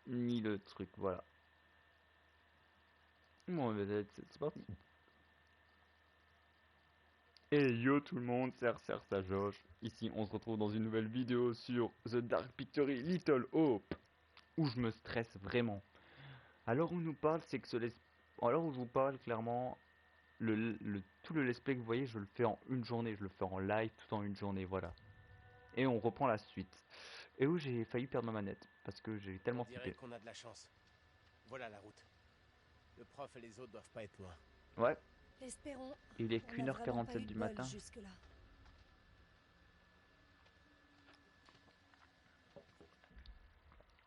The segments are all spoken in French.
ni le truc, voilà. Bon, c'est parti. Et yo tout le monde, c'est Serre ça Josh. Ici, on se retrouve dans une nouvelle vidéo sur The Dark Pictory Little Hope, où je me stresse vraiment. Alors où nous parle, c'est que alors où je vous parle clairement, tout le let's play que vous voyez, je le fais en une journée, je le fais en live tout en une journée, voilà. Et on reprend la suite. Et où j'ai failli perdre ma manette, parce que j'ai On tellement dirait flippé. qu'on a de la chance. Voilà la route. Le prof et les autres doivent pas être loin. Ouais, Espérons. il est On n'a vraiment pas qu'1h47 eu de du bol matin. jusque-là.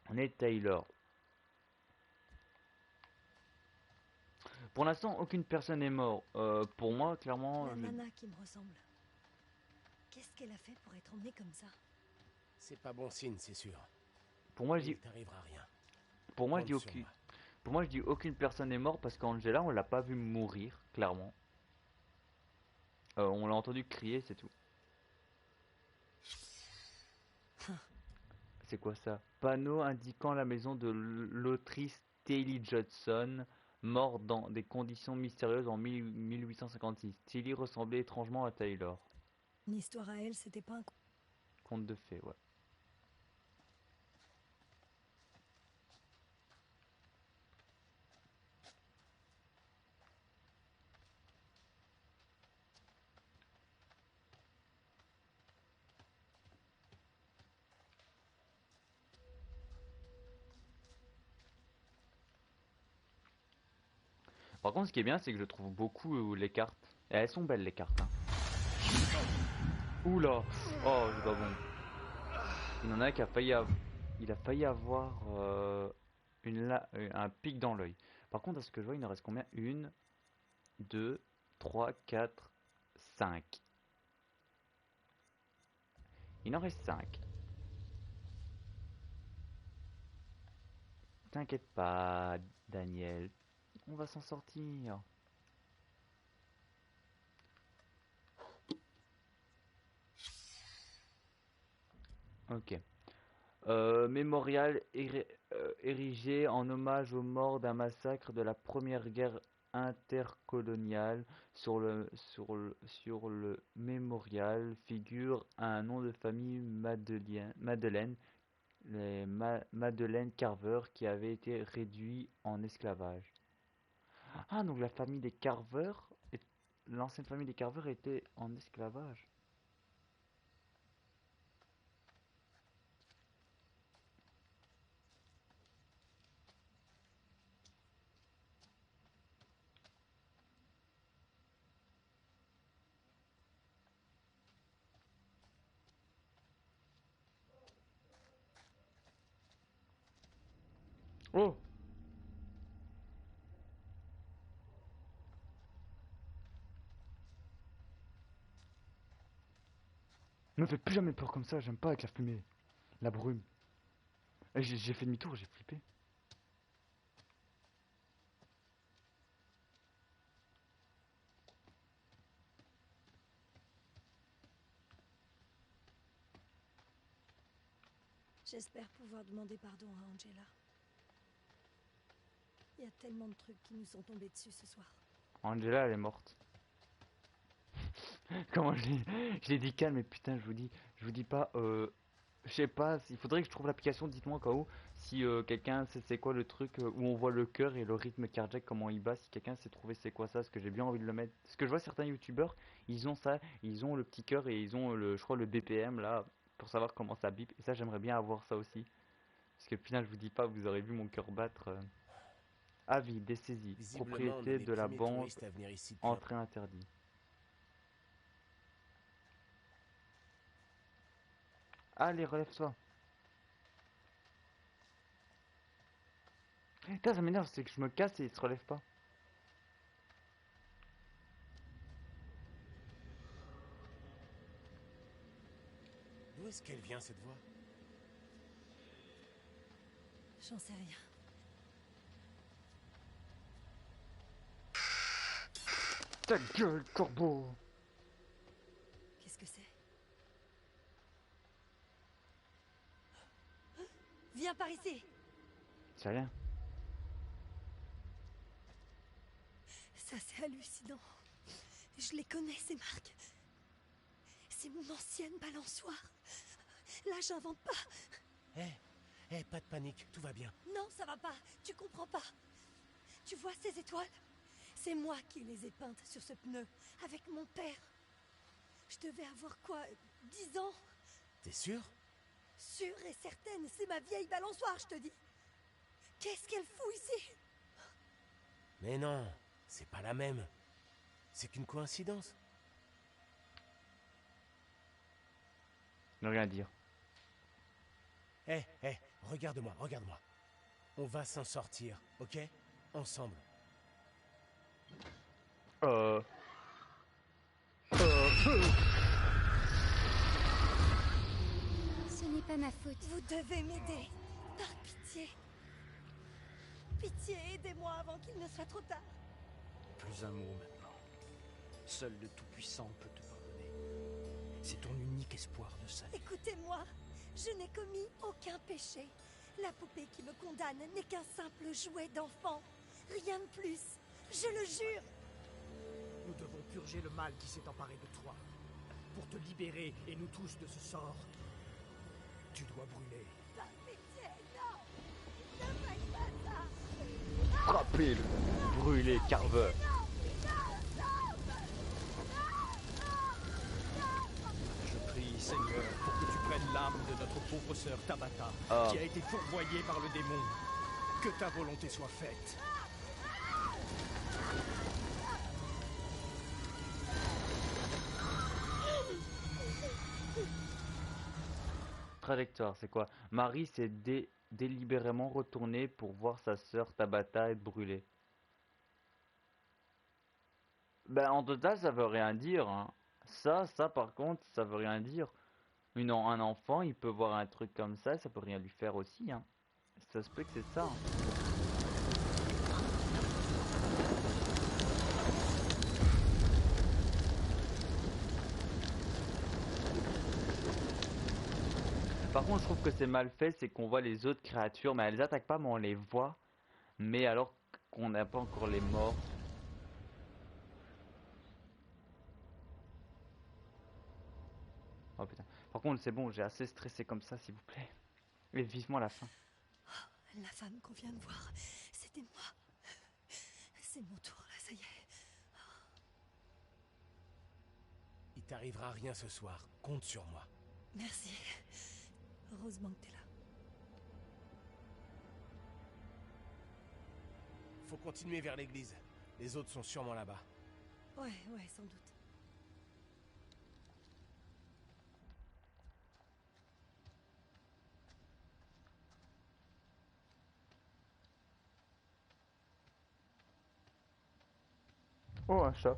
On est Taylor. Pour l'instant, aucune personne est morte. Pour moi, clairement, La nana qui me ressemble. Qu'est-ce qu'elle a fait pour être emmenée comme ça? C'est pas bon signe, c'est sûr. pour moi, je Mais dis, il t'arrivera rien. pour moi, je dis Compte sur aucune, moi. pour moi, je dis aucune personne est morte parce qu'Angela, on l'a pas vu mourir, clairement. On l'a entendu crier, c'est tout. C'est quoi ça? Panneau indiquant la maison de l'autrice Tilly Judson, morte dans des conditions mystérieuses en 1856. Tilly ressemblait étrangement à Taylor. Une histoire à elle, c'était pas un... Conte de fées, ouais. Par contre, ce qui est bien, c'est que je trouve beaucoup les cartes. Et elles sont belles, les cartes, hein. Oula! Oh, c'est pas bon. Il y en a un qui a failli avoir... Il a failli avoir un pic dans l'œil. Par contre, à ce que je vois, il en reste combien? Une, deux, trois, quatre, cinq. Il en reste cinq. T'inquiète pas, Daniel. On va s'en sortir. Ok. Mémorial érigé en hommage aux morts d'un massacre de la première guerre intercoloniale. Sur le mémorial figure un nom de famille Madeleine, Madeleine Carver, qui avait été réduit en esclavage. Ah, donc la famille des Carver, l'ancienne famille des Carver était en esclavage. Oh! Ne me fais plus jamais peur comme ça, j'aime pas avec la fumée, la brume. Et j'ai fait demi-tour, j'ai flippé. J'espère pouvoir demander pardon à Angela. Il y a tellement de trucs qui nous sont tombés dessus ce soir. Angela, elle est morte. Comment je l'ai dit calme, mais putain, je vous dis pas, je sais pas, il faudrait que je trouve l'application, dites-moi au cas où, si quelqu'un sait c'est quoi le truc où on voit le cœur et le rythme cardiaque, comment il bat, si quelqu'un sait trouver c'est quoi ça, parce que j'ai bien envie de le mettre. Parce que je vois certains youtubeurs, ils ont ça, ils ont le petit cœur et ils ont je crois le BPM là, pour savoir comment ça bip, et ça j'aimerais bien avoir ça aussi. Parce que putain, je vous dis pas, vous aurez vu mon cœur battre. Avis, dessaisi, Visiblement, on est propriété les de la premiers banque, touristes à venir ici depuis un... entrée interdit. Allez, relève-toi. Putain, ça m'énerve, c'est que je me casse et il se relève pas. D'où est-ce qu'elle vient, cette voix? J'en sais rien. Ta gueule, corbeau! Qu'est-ce que c'est? Viens par ici! C'est rien. Ça, c'est hallucinant. Je les connais, ces marques. C'est mon ancienne balançoire. Là, j'invente pas. Pas de panique, tout va bien. Non, ça va pas. Tu comprends pas. Tu vois ces étoiles? C'est moi qui les ai peintes sur ce pneu, avec mon père. Je devais avoir quoi, 10 ans? T'es sûr? Sûre et certaine, c'est ma vieille balançoire, je te dis. Qu'est-ce qu'elle fout ici? Mais non, c'est pas la même. C'est qu'une coïncidence. Ne rien dire. Regarde-moi, regarde-moi. On va s'en sortir, ok? Ensemble. Ce n'est pas ma faute. Vous devez m'aider. Par pitié. Pitié, aidez-moi avant qu'il ne soit trop tard. Plus un mot maintenant. Seul le Tout-Puissant peut te pardonner. C'est ton unique espoir de salut. Écoutez-moi, je n'ai commis aucun péché. La poupée qui me condamne n'est qu'un simple jouet d'enfant. Rien de plus. Je le jure. Nous devons purger le mal qui s'est emparé de toi. Pour te libérer et nous tous de ce sort, tu dois brûler. Par pitié, non. Ne faites pas ça. Frappez-le. Brûlez, Carver. Je prie, Seigneur, pour que tu prennes l'âme de notre pauvre sœur Tabata, qui a été fourvoyée par le démon. Que ta volonté soit faite. Trajectoire, c'est quoi? Marie s'est délibérément retournée pour voir sa sœur Tabata être brûlée. Ben, en total, ça veut rien dire, hein. Ça par contre, ça veut rien dire. Un enfant, il peut voir un truc comme ça peut rien lui faire aussi, hein. Ça se peut que c'est ça, hein. Par contre, je trouve que c'est mal fait, c'est qu'on voit les autres créatures, mais elles attaquent pas, mais on les voit. Mais alors qu'on n'a pas encore les morts. Oh putain. Par contre, c'est bon, j'ai assez stressé comme ça, s'il vous plaît. Et vivement la fin. La femme qu'on vient de voir, c'était moi. C'est mon tour, là, ça y est. Il t'arrivera rien ce soir, compte sur moi. Merci. Heureusement que t'es là. Faut continuer vers l'église. Les autres sont sûrement là-bas. Ouais, sans doute. Oh, un chat.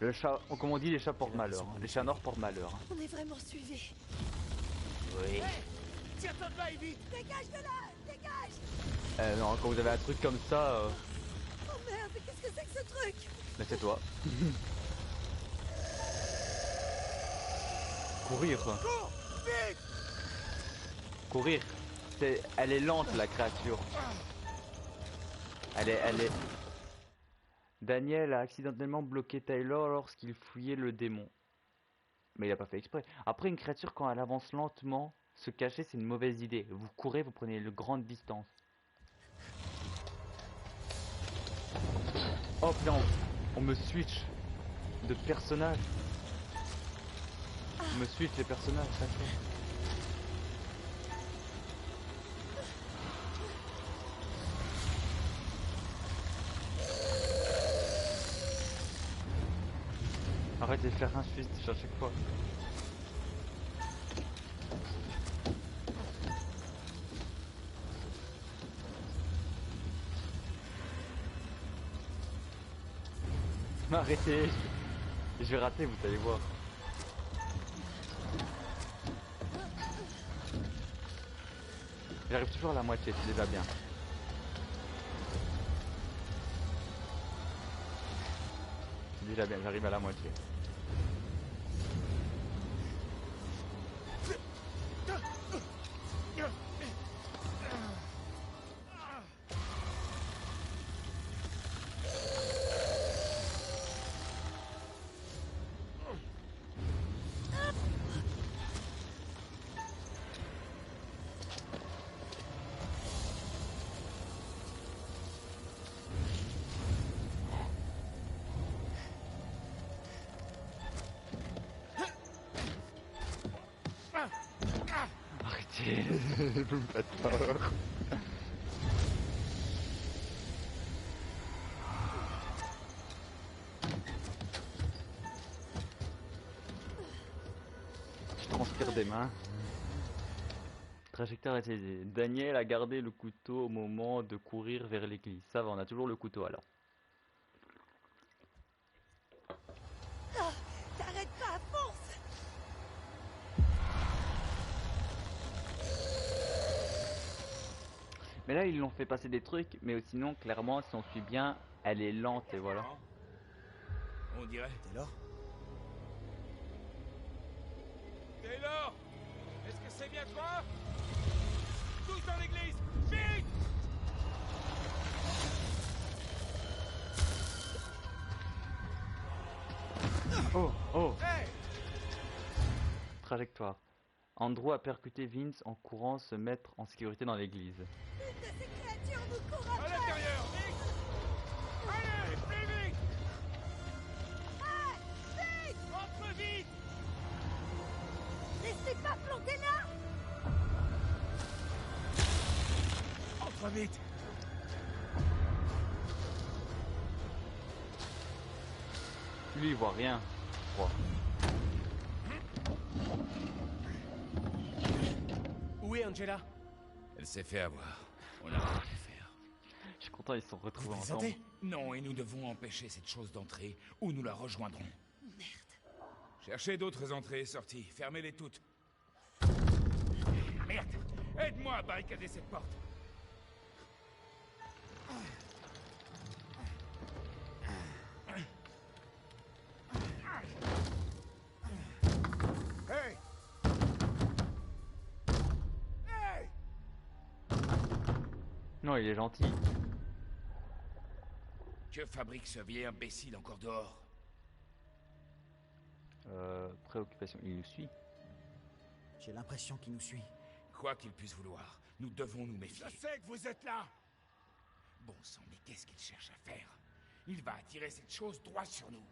Le chat, comme on dit, les chats portent malheur, hein. Les chats noirs portent malheur, hein. On est vraiment suivis. Oui. Tiens-toi de là, Evie! Dégage de là! Dégage! Non, quand vous avez un truc comme ça, Oh merde, mais qu'est-ce que c'est que ce truc? mais c'est toi. Courir, quoi. Cours! Vite! Courir. Elle est lente, la créature. Elle est... Daniel a accidentellement bloqué Taylor lorsqu'il fouillait le démon. Mais il a pas fait exprès. Après, une créature, quand elle avance lentement, se cacher, c'est une mauvaise idée. Vous courez, vous prenez une grande distance. Oh putain, on me switch de personnage. On me switch les personnages, ça fait. Arrêtez de faire un switch à chaque fois. Arrêtez. Je vais rater, vous allez voir. J'arrive toujours à la moitié, c'est déjà bien. C'est déjà bien, j'arrive à la moitié. Vous me faites peur. Je transpire des mains. Trajectoire utilisée. Daniel a gardé le couteau au moment de courir vers l'église. Ça va, on a toujours le couteau alors. Ah, t'arrêtes pas, force! Mais là, ils l'ont fait passer des trucs, mais sinon, clairement, si on suit bien, elle est lente et voilà. On dirait. Taylor? Taylor! Est-ce que c'est bien toi? Tous dans l'église! Vite! Oh, oh! Hey! Trajectoire. Andrew a percuté Vince en courant se mettre en sécurité dans l'église. Une de ces créatures nous court À après! l'intérieur! Vite! Allez, plus vite! Vite! Entre vite! Restez pas plantés là! Entre vite! Lui, il voit rien, je crois. Où est Angela? Elle s'est fait avoir. On a rien pu faire. Je suis content, ils se sont retrouvés Vous ensemble. plaisantez? Non, et nous devons empêcher cette chose d'entrer, ou nous la rejoindrons. Merde. Cherchez d'autres entrées et sorties. Fermez-les toutes. Merde! Aide-moi à barricader cette porte. Hey! Hey! Non, il est gentil. Que fabrique ce vieil imbécile encore dehors? Préoccupation, il nous suit. J'ai l'impression qu'il nous suit. Quoi qu'il puisse vouloir, nous devons nous méfier. Je sais que vous êtes là! Bon sang, mais qu'est-ce qu'il cherche à faire? Il va attirer cette chose droit sur nous.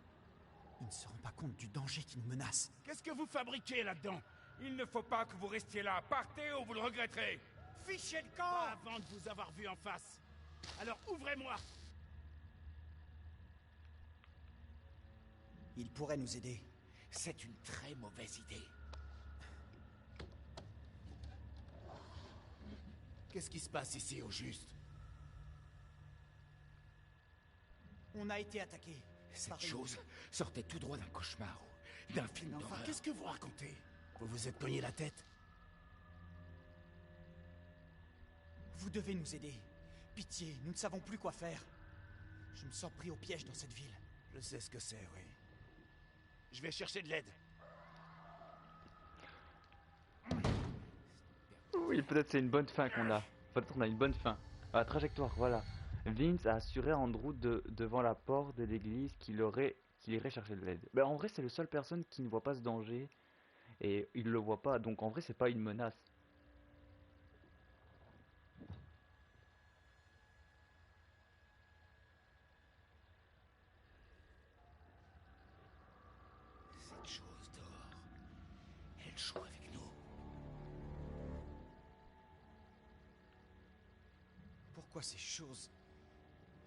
Il ne se rend pas compte du danger qui nous menace. Qu'est-ce que vous fabriquez là-dedans? Il ne faut pas que vous restiez là. Partez ou vous le regretterez. Fichez le camp! Pas avant de vous avoir vu en face. Alors ouvrez-moi! Il pourrait nous aider. C'est une très mauvaise idée. Qu'est-ce qui se passe ici au juste? On a été attaqué. Cette chose sortait tout droit d'un cauchemar ou d'un film d'horreur. Qu'est-ce que vous racontez? Vous vous êtes cogné la tête? Vous devez nous aider. Pitié, nous ne savons plus quoi faire. Je me sens pris au piège dans cette ville. Je sais ce que c'est, oui. Je vais chercher de l'aide. Oui, peut-être c'est une bonne fin qu'on a. Peut-être on a une bonne fin. Ah, trajectoire, voilà. Vince a assuré à Andrew devant la porte de l'église qu'il irait chercher de l'aide. Ben, en vrai, c'est le seul personne qui ne voit pas ce danger. Et il le voit pas, donc en vrai, c'est pas une menace. Cette chose dehors, elle joue avec nous. Pourquoi ces choses,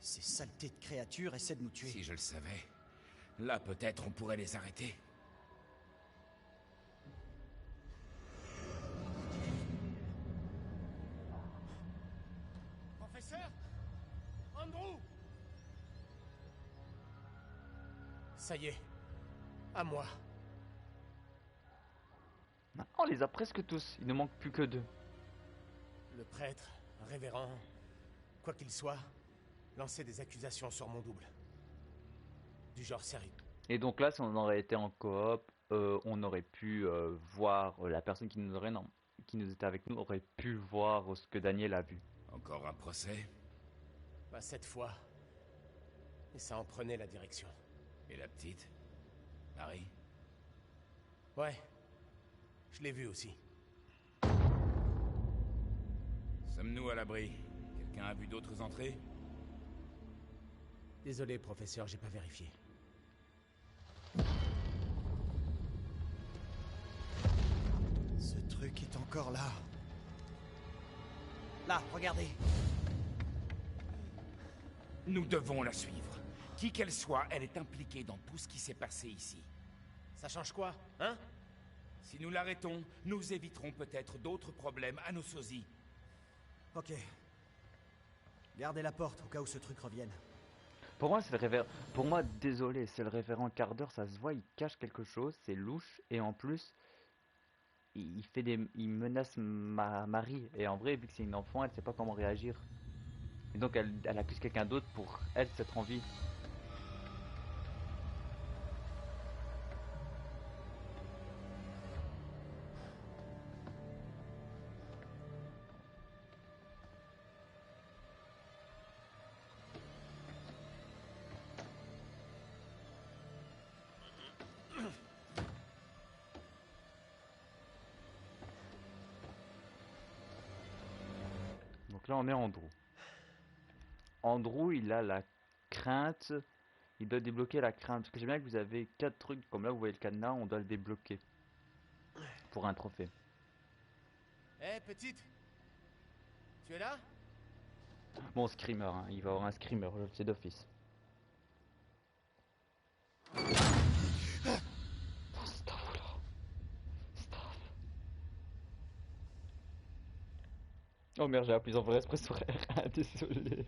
ces saletés de créatures essaient de nous tuer? Si je le savais, là peut-être on pourrait les arrêter. Professeur? Andrew? Ça y est. À moi. On les a presque tous, il ne manque plus que 2. Le prêtre, révérend, quoi qu'il soit, lançait des accusations sur mon double. Du genre sérieux. Et donc là, si on aurait été en coop, on aurait pu voir la personne qui nous était avec nous aurait pu voir ce que Daniel a vu. Encore un procès? Pas cette fois. Et ça en prenait la direction. Et la petite? Marie? Ouais. Je l'ai vu aussi. Sommes-nous à l'abri? Quelqu'un a vu d'autres entrées? Désolé, professeur, j'ai pas vérifié. Ce truc est encore là. Là, regardez. Nous devons la suivre. Qui qu'elle soit, elle est impliquée dans tout ce qui s'est passé ici. Ça change quoi, hein? Si nous l'arrêtons, nous éviterons peut-être d'autres problèmes à nos sosies. Ok. Gardez la porte au cas où ce truc revienne. Pour moi, c'est le révérend. Pour moi, désolé, c'est le révérend quart d'heure, ça se voit, il cache quelque chose, c'est louche, et en plus, il menace Marie. Et en vrai, vu que c'est une enfant, elle sait pas comment réagir. Et donc, elle accuse quelqu'un d'autre pour elle s'être en vie. Donc là, on est Andrew. Andrew, il a la crainte. Il doit débloquer la crainte. Parce que j'aime bien que vous avez 4 trucs. Comme là, vous voyez le cadenas, on doit le débloquer. Pour un trophée. Hé, petite. Tu es là? Bon, screamer, hein. Il va avoir un screamer, c'est d'office. Oh merde, j'ai appuyé en vrai exprès sur R1, désolé.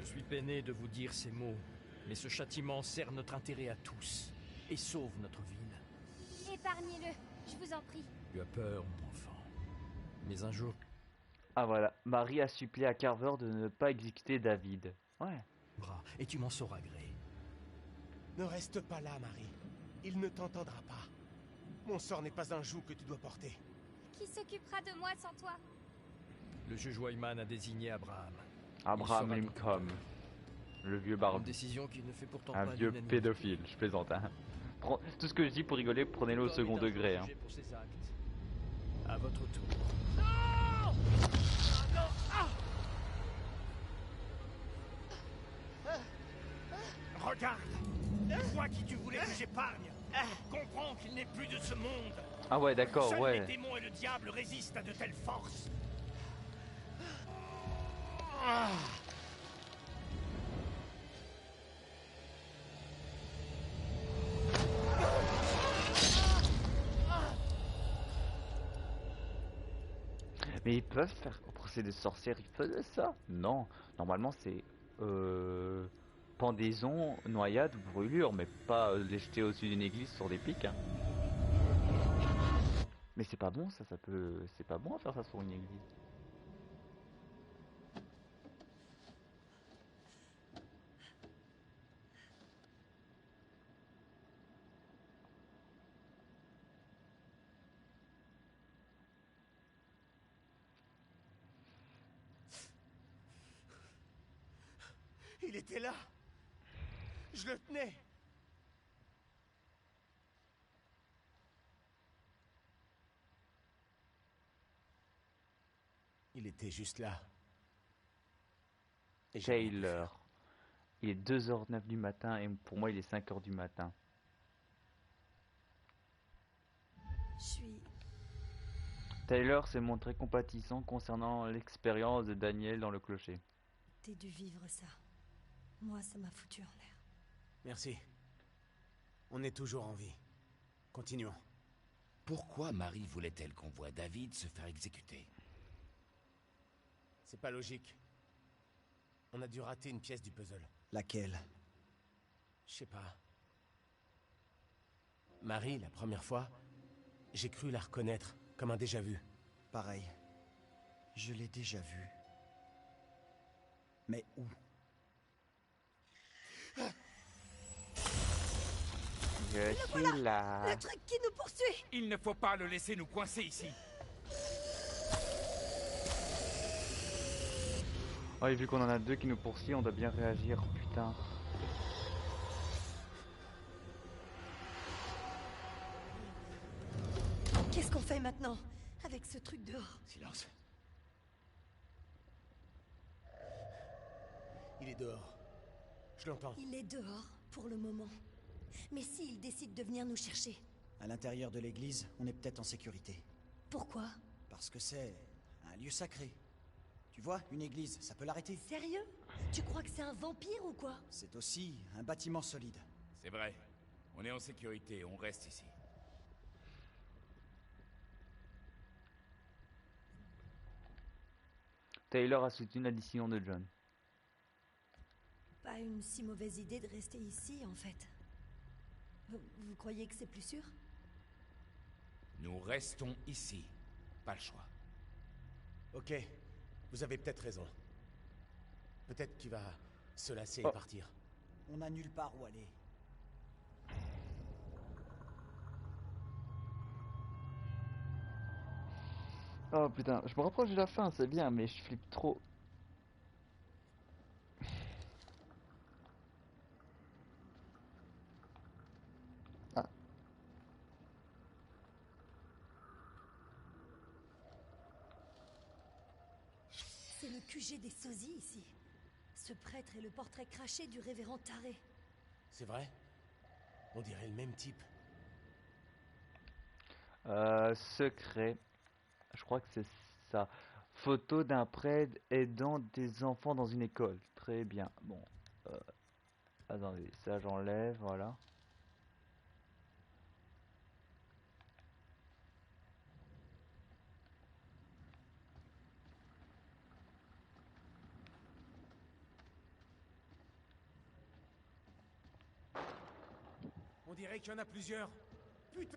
Je suis peiné de vous dire ces mots, mais ce châtiment sert notre intérêt à tous et sauve notre ville. Épargnez-le, je vous en prie. Tu as peur, mon enfant. Mais un jour... Ah voilà, Marie a supplié à Carver de ne pas exécuter David. Ouais. Et tu m'en sauras gré. Ne reste pas là, Marie. Il ne t'entendra pas. Mon sort n'est pas un joug que tu dois porter. Qui s'occupera de moi sans toi? Le juge Wyman a désigné Abraham. Abraham Lincoln. Le vieux Une barbu. décision qui ne fait pourtant Un pas vieux l'unanimité. pédophile, je plaisante. Hein. Tout ce que je dis pour rigoler, prenez-le au second degré. Hein. Pour ses actes. À votre tour. Regarde! Toi qui tu voulais que j'épargne! Comprends qu'il n'est plus de ce monde! Ah ouais, d'accord, Seuls ouais. les démons et le diable résistent à de telles forces! Mais ils peuvent faire au procès des sorcières, ils faisaient ça? Non, normalement c'est pendaison, noyade ou brûlure, mais pas les jeter au-dessus d'une église sur des pics. Hein. Mais c'est pas bon ça, c'est pas bon à faire ça sur une église. Il était là. Je le tenais. Il était juste là. Et j'ai rien pu Taylor. faire. Il est 2h09 du matin et pour moi il est 5h du matin. Je suis... Taylor s'est montré compatissant concernant l'expérience de Daniel dans le clocher. T'as dû vivre ça. Moi, ça m'a foutu en l'air. Merci. On est toujours en vie. Continuons. Pourquoi Marie voulait-elle qu'on voie David se faire exécuter? C'est pas logique. On a dû rater une pièce du puzzle. Laquelle? Je sais pas. Marie, la première fois, j'ai cru la reconnaître, comme un déjà-vu. Pareil. Je l'ai déjà vu. Mais où? Je suis là. Le truc qui nous poursuit! Il ne faut pas le laisser nous coincer ici. Oh, et vu qu'on en a deux qui nous poursuivent, on doit bien réagir, putain. fait maintenant? Avec ce truc dehors. Silence. Il est dehors. Je l'entends. Il est dehors, pour le moment. Mais s'il décide de venir nous chercher? À l'intérieur de l'église, on est peut-être en sécurité. Pourquoi? Parce que c'est un lieu sacré. Tu vois, une église, ça peut l'arrêter. Sérieux? Tu crois que c'est un vampire ou quoi? C'est aussi un bâtiment solide. C'est vrai. On est en sécurité, on reste ici. Taylor a soutenu la décision de John. Pas une si mauvaise idée de rester ici, en fait. Vous croyez que c'est plus sûr? Nous restons ici. Pas le choix. Ok, vous avez peut-être raison. Peut-être qu'il va se lasser Oh. et partir. On n'a nulle part où aller. Oh putain, je me rapproche de la fin, c'est bien, mais je flippe trop. Ah, C'est le QG des sosies ici. Ce prêtre est le portrait craché du révérend Taré. C'est vrai? On dirait le même type. secret. Je crois que c'est ça. Photo d'un prêtre aidant des enfants dans une école. Très bien. Bon. Attendez, ça j'enlève, voilà. On dirait qu'il y en a plusieurs. Putain!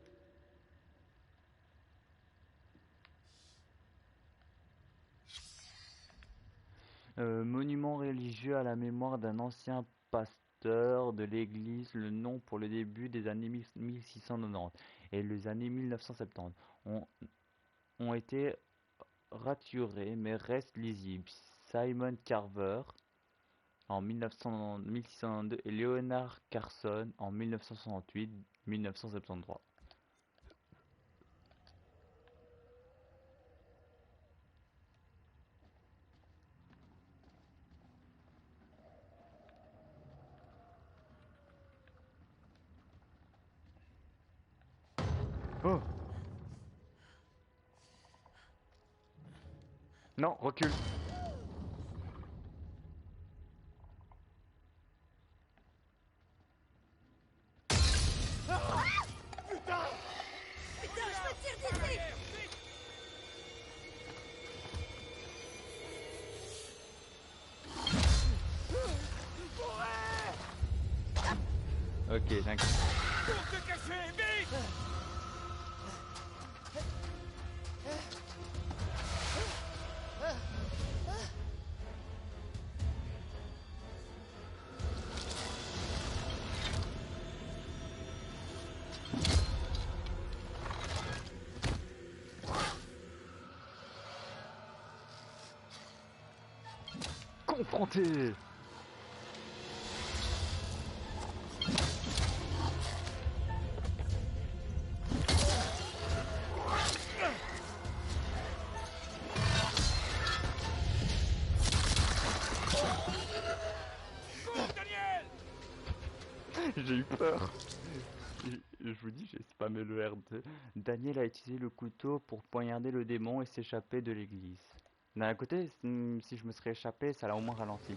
Monument religieux à la mémoire d'un ancien pasteur de l'église, le nom pour le début des années 1690 et les années 1970 ont été raturés mais restent lisibles. Simon Carver en 1692 et Leonard Carson en 1968-1973. Oh! Non, recule. Putain, je me tire d'ici! Ok, t'inquiète. Pour te cacher, vite! Confronté. Daniel! J'ai eu peur. Je vous dis, j'ai spammé le R2. Daniel a utilisé le couteau pour poignarder le démon et s'échapper de l'église. D'un côté, si je me serais échappé, ça l'a au moins ralenti.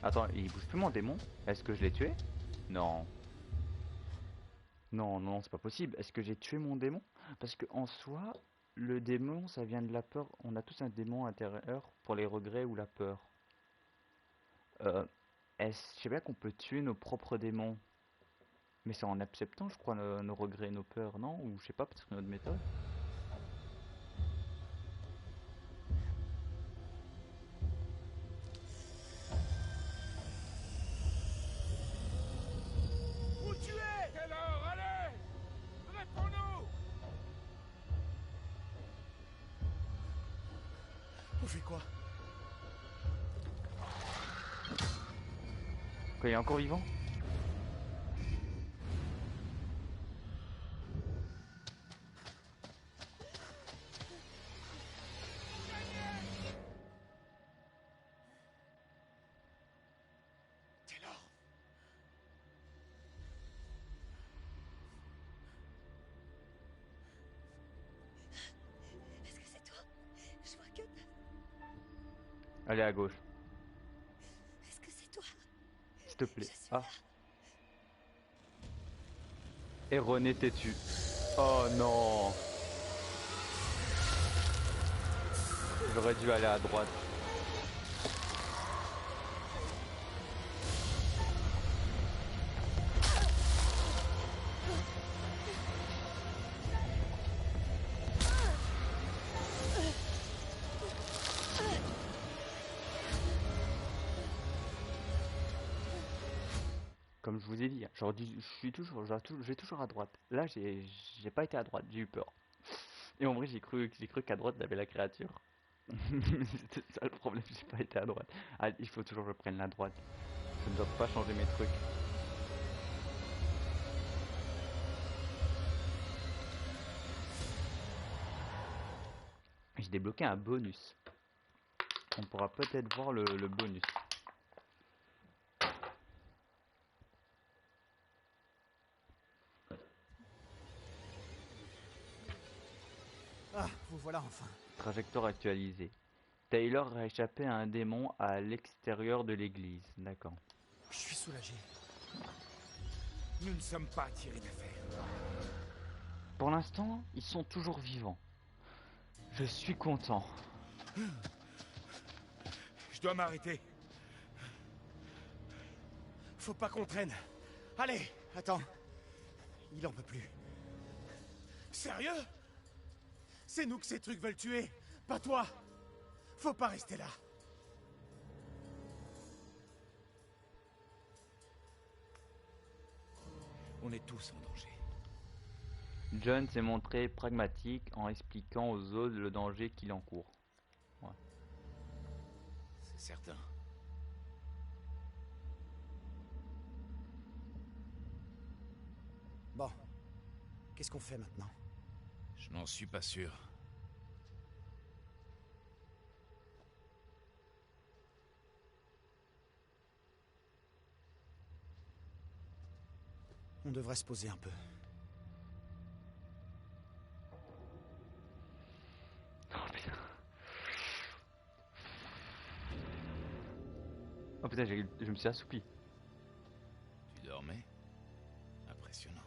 Attends, il bouge plus mon démon? Est-ce que je l'ai tué? Non. Non, non, c'est pas possible. Est-ce que j'ai tué mon démon? Parce que en soi, le démon, ça vient de la peur. On a tous un démon intérieur pour les regrets ou la peur. Je sais bien qu'on peut tuer nos propres démons. Mais c'est en acceptant, je crois, nos regrets et nos peurs, non? Ou je sais pas, peut-être une autre méthode. Où tu es? Taylor, allez! Réponds-nous! On fait quoi? Quoi, il est encore vivant? Allez à gauche, Est-ce que c'est toi? s'il te plaît. Je suis Ah. là. Erroné têtu. Oh non. J'aurais dû aller à droite. Comme je vous ai dit, je vais toujours à droite. Là, j'ai pas été à droite, j'ai eu peur. Et en vrai, j'ai cru qu'à droite, il y avait la créature. C'était ça le problème, j'ai pas été à droite. Ah, il faut toujours que je prenne la droite. Je ne dois pas changer mes trucs. J'ai débloqué un bonus. On pourra peut-être voir le bonus. Ah, vous voilà enfin. Trajectoire actualisée. Taylor a échappé à un démon à l'extérieur de l'église. D'accord. Je suis soulagé. Nous ne sommes pas tirés d'affaire. Pour l'instant, ils sont toujours vivants. Je suis content. Je dois m'arrêter. Faut pas qu'on traîne. Allez, Attends. Il en peut plus. sérieux? C'est nous que ces trucs veulent tuer, pas toi. Faut pas rester là. On est tous en danger. John s'est montré pragmatique en expliquant aux autres le danger qu'il encourt. C'est certain. Bon. Qu'est-ce qu'on fait maintenant? Je n'en suis pas sûr. On devrait se poser un peu. Oh putain, je me suis assoupi. Tu dormais? Impressionnant.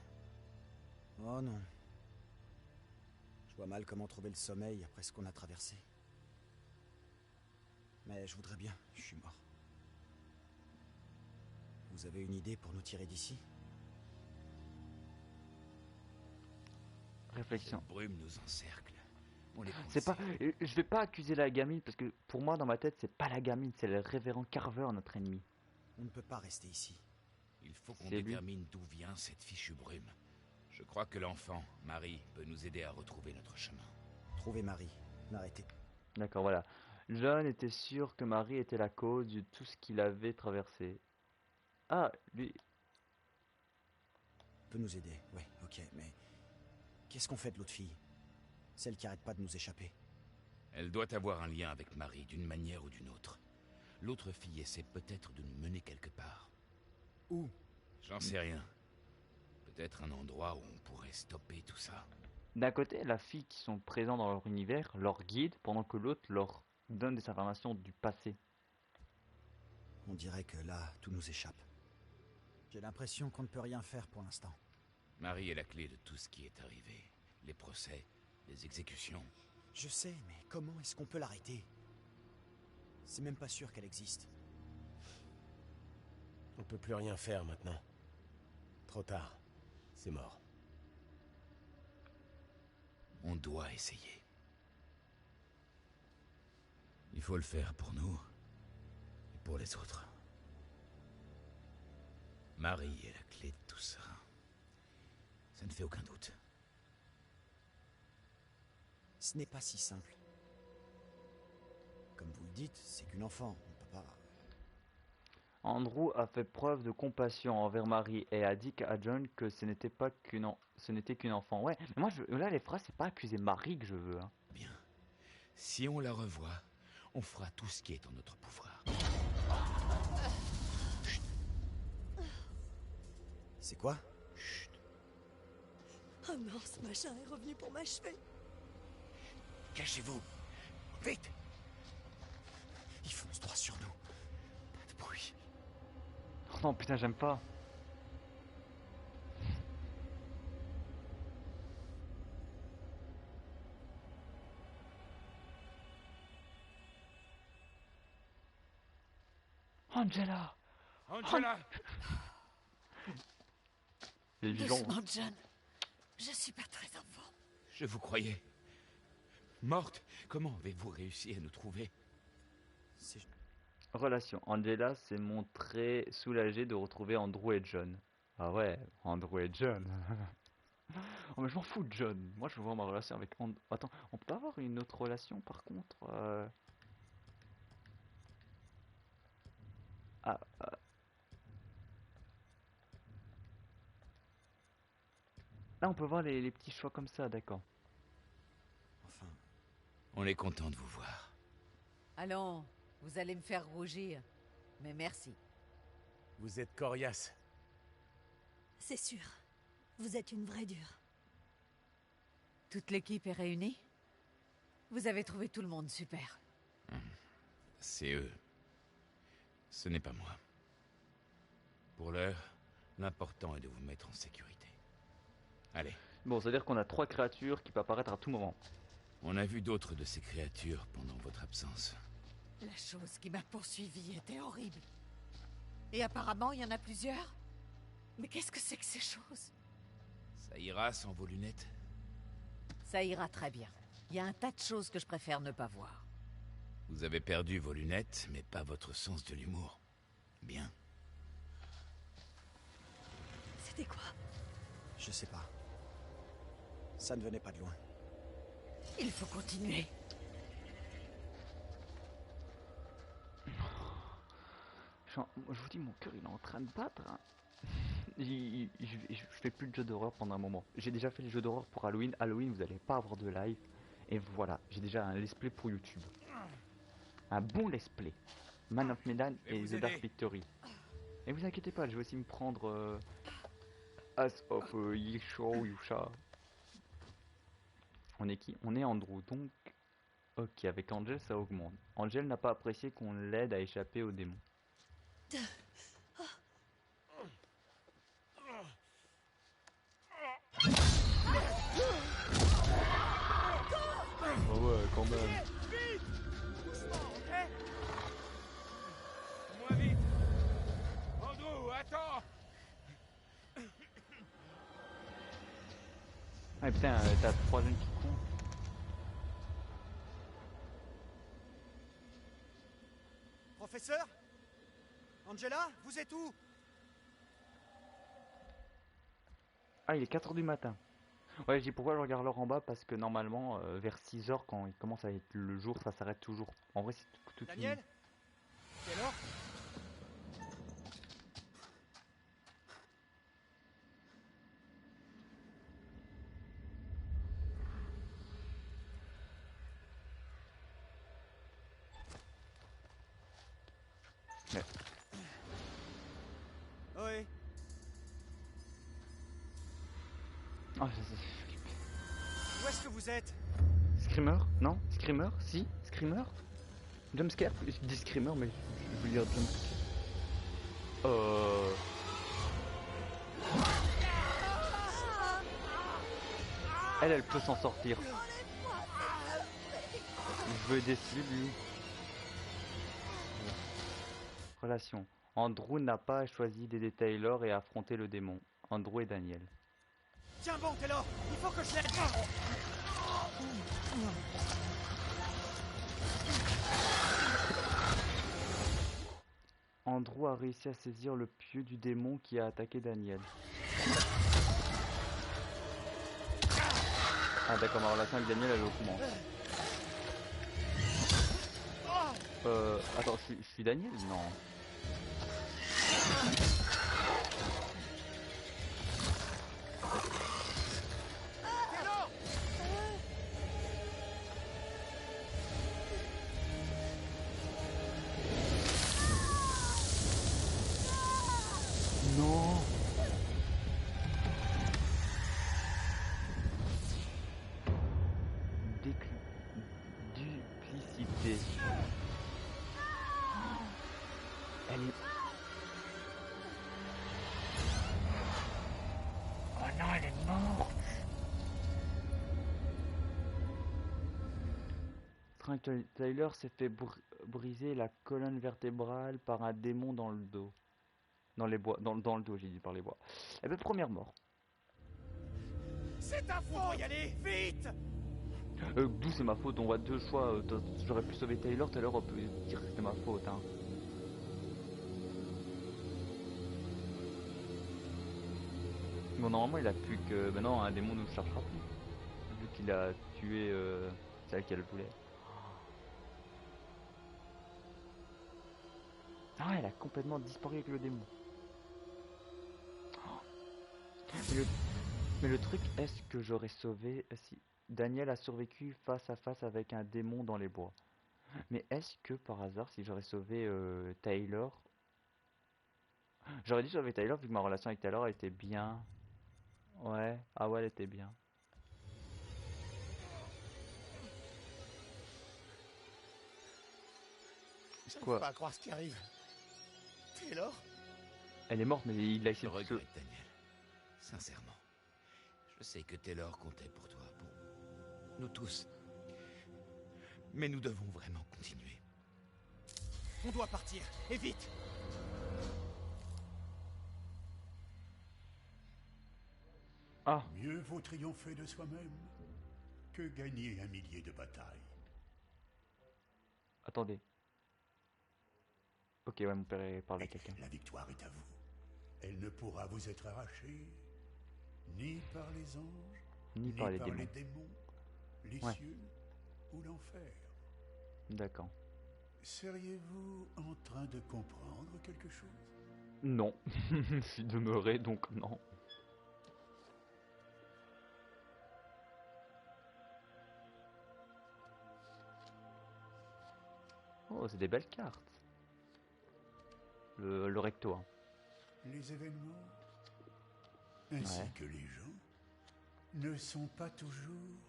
Oh non. Je vois mal comment trouver le sommeil après ce qu'on a traversé. Mais je voudrais bien, je suis mort. Vous avez une idée pour nous tirer d'ici? Réflexion. Cette brume nous encercle. On est C'est pas, coincés. je vais pas accuser la gamine parce que pour moi dans ma tête c'est pas la gamine, c'est le révérend Carver notre ennemi. On ne peut pas rester ici. Il faut qu'on C'est lui. détermine d'où vient cette fichue brume. Je crois que l'enfant, Marie, peut nous aider à retrouver notre chemin. Trouvez Marie. N'arrêtez. D'accord, voilà. John était sûr que Marie était la cause de tout ce qu'il avait traversé. Ah, lui. Peut nous aider, ouais, ok, mais... Qu'est-ce qu'on fait de l'autre fille? Celle qui arrête pas de nous échapper. Elle doit avoir un lien avec Marie, d'une manière ou d'une autre. L'autre fille essaie peut-être de nous mener quelque part. Où? J'en sais rien. Peut-être un endroit où on pourrait stopper tout ça. D'un côté, la fille qui sont présents dans leur univers leur guide pendant que l'autre leur donne des informations du passé. On dirait que là, tout nous échappe. J'ai l'impression qu'on ne peut rien faire pour l'instant. Marie est la clé de tout ce qui est arrivé. Les procès, les exécutions. Je sais, mais comment est-ce qu'on peut l'arrêter? C'est même pas sûr qu'elle existe. On peut plus rien faire maintenant. Trop tard. C'est mort. On doit essayer. Il faut le faire pour nous et pour les autres. Marie est la clé de tout ça. Ça ne fait aucun doute. Ce n'est pas si simple. Comme vous le dites, c'est qu'une enfant. On peut pas... Andrew a fait preuve de compassion envers Marie et a dit à John que ce n'était pas qu'une enfant. Ouais, mais moi là les phrases c'est pas accuser Marie que je veux. Hein. Bien. Si on la revoit, on fera tout ce qui est en notre pouvoir. Chut. C'est quoi? Chut. Oh non, ce machin est revenu pour m'achever. Cachez-vous. Vite. Il faut se Oh putain, j'aime pas. Angela! Angela! Les vivants. Doucement, John. Je suis pas très en forme. Je vous croyais morte. Comment avez-vous réussi à nous trouver? Relation. Angela s'est montrée soulagée de retrouver Andrew et John. Ah ouais, Andrew et John. Oh mais je m'en fous de John. Moi je veux voir ma relation avec Andrew. Attends, on peut pas avoir une autre relation par contre Ah, là on peut voir les petits choix comme ça, d'accord. Enfin, on est content de vous voir. Allons, vous allez me faire rougir. Mais merci. Vous êtes coriace. C'est sûr. Vous êtes une vraie dure. Toute l'équipe est réunie? Vous avez trouvé tout le monde super. C'est eux. Ce n'est pas moi. Pour l'heure, l'important est de vous mettre en sécurité. Allez. Bon, c'est à dire qu'on a 3 créatures qui peuvent apparaître à tout moment. On a vu d'autres de ces créatures pendant votre absence. La chose qui m'a poursuivi était horrible. Et apparemment, il y en a plusieurs. Mais qu'est-ce que c'est que ces choses? Ça ira sans vos lunettes? Ça ira très bien. Il y a un tas de choses que je préfère ne pas voir. Vous avez perdu vos lunettes, mais pas votre sens de l'humour. Bien. C'était quoi? Je sais pas. Ça ne venait pas de loin. Il faut continuer. Je vous dis, mon cœur il est en train de battre. Hein. Je fais plus de jeux d'horreur pendant un moment. J'ai déjà fait les jeux d'horreur pour Halloween. Halloween, vous n'allez pas avoir de live. Et voilà, j'ai déjà un let's play pour YouTube. Un bon let's play. Man of Medan et The Dark Victory. Et vous inquiétez pas, je vais aussi me prendre As of Yusha. On est qui? On est Andrew, donc... Ok, avec Angel ça augmente. Angel n'a pas apprécié qu'on l'aide à échapper au démon. Oh ouais, quand même. Vite! Doucement, ok? Moins vite! Andrew, attends! Ah putain, t'as 3 jeunes qui courent. Professeur? Angela, vous êtes où? Ah, il est 4h du matin. Ouais, je dis pourquoi je regarde l'heure en bas, parce que normalement, vers 6h, quand il commence à être le jour, ça s'arrête toujours. En vrai, c'est tout Daniel? Quelle heure? Ouais. Oui. Oh, Où est-ce que vous êtes? Screamer? Non? Screamer? Si? Screamer? Jumpscare? Je dis Screamer, mais je veux dire Jumpscare. Elle peut s'en sortir. Je veux aider lui. Relation. Andrew n'a pas choisi d'aider Taylor et affronter le démon. Andrew et Daniel. Tiens bon, Taylor, il faut que je l'aide. Andrew a réussi à saisir le pieu du démon qui a attaqué Daniel. Ah d'accord, ma relation avec Daniel elle augmente. Attends, je suis Daniel? Non. Non. Duplicité. Elle est... Frank Tyler s'est fait briser la colonne vertébrale par un démon dans le dos. Dans les bois, dans le dos, j'ai dit par les bois. Eh ben, première mort. C'est ta faute. On doit y aller, vite. D'où c'est ma faute, on voit deux choix. J'aurais pu sauver Taylor, tout à l'heure on peut dire que c'était ma faute. Hein. Bon, normalement il a plus que. Maintenant un démon ne nous cherchera plus. Vu qu'il a tué celle qu'elle voulait. Ah, elle a complètement disparu avec le démon. Mais le truc, est-ce que j'aurais sauvé si Daniel a survécu face à face avec un démon dans les bois? Mais est-ce que par hasard, si j'aurais sauvé Taylor, j'aurais dit sauver Taylor vu que ma relation avec Taylor était bien. Ouais, ah ouais, elle était bien. Je ne peux pas croire ce qui arrive. Taylor? Elle est morte, mais il a essayé Je regrette, Daniel. Sincèrement. Je sais que Taylor comptait pour toi, pour nous tous. Mais nous devons vraiment continuer. On doit partir, et vite. Ah. Mieux vaut triompher de soi-même que gagner un millier de batailles. Attendez. Ok, ouais, mon père parle à quelqu'un. La victoire est à vous. Elle ne pourra vous être arrachée ni par les anges, ni par les démons, les ouais. cieux ou l'enfer. D'accord. Seriez-vous en train de comprendre quelque chose? Non. Je suis demeuré, donc non. Oh, c'est des belles cartes. Le recto. Hein. Les événements, ainsi que les gens, ne sont pas toujours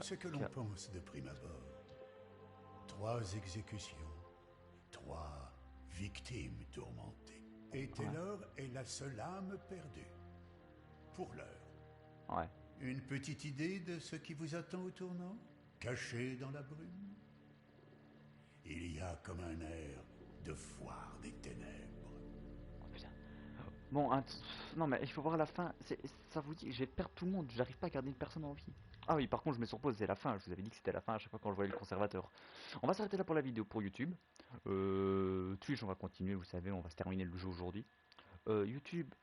ce que l'on pense de prime abord. 3 exécutions, 3 victimes tourmentées. Et Taylor est la seule âme perdue. Pour l'heure. Ouais. Une petite idée de ce qui vous attend au tournant, caché dans la brume? Il y a comme un air de foire des ténèbres. Oh, putain. Bon, non mais il faut voir la fin. Ça vous dit, je vais perdre tout le monde. J'arrive pas à garder une personne en vie. Ah oui, par contre, je me surpose, c'est la fin. Je vous avais dit que c'était la fin à chaque fois quand je voyais le conservateur. On va s'arrêter là pour la vidéo pour YouTube. Twitch, on va continuer, vous savez, on va se terminer le jeu aujourd'hui. YouTube,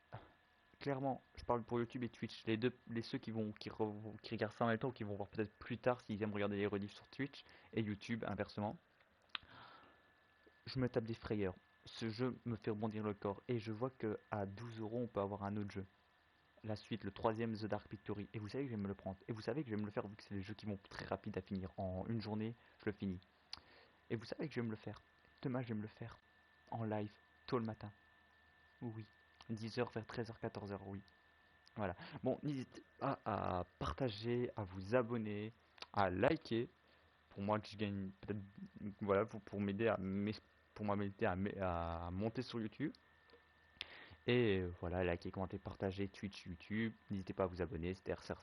clairement, je parle pour YouTube et Twitch. Ceux qui regardent ça en même temps ou qui vont voir peut-être plus tard s'ils aiment regarder les rediffs sur Twitch et YouTube, inversement. Je me tape des frayeurs. Ce jeu me fait rebondir le corps et je vois que à 12 € on peut avoir un autre jeu. La suite, le 3ème The Dark Victory. Et vous savez que je vais me le prendre. Et vous savez que je vais me le faire vu que c'est des jeux qui vont très rapide à finir. En une journée, je le finis. Et vous savez que je vais me le faire. Demain, je vais me le faire. En live, tôt le matin. Oui. 10h vers 13h, 14h, oui. Voilà. Bon, n'hésitez pas à partager, à vous abonner, à liker. Pour moi, que je gagne peut-être. Voilà, pour m'aider à monter sur YouTube. Et voilà, likez, commentez, partagez, Twitch, YouTube. N'hésitez pas à vous abonner, c'était RCR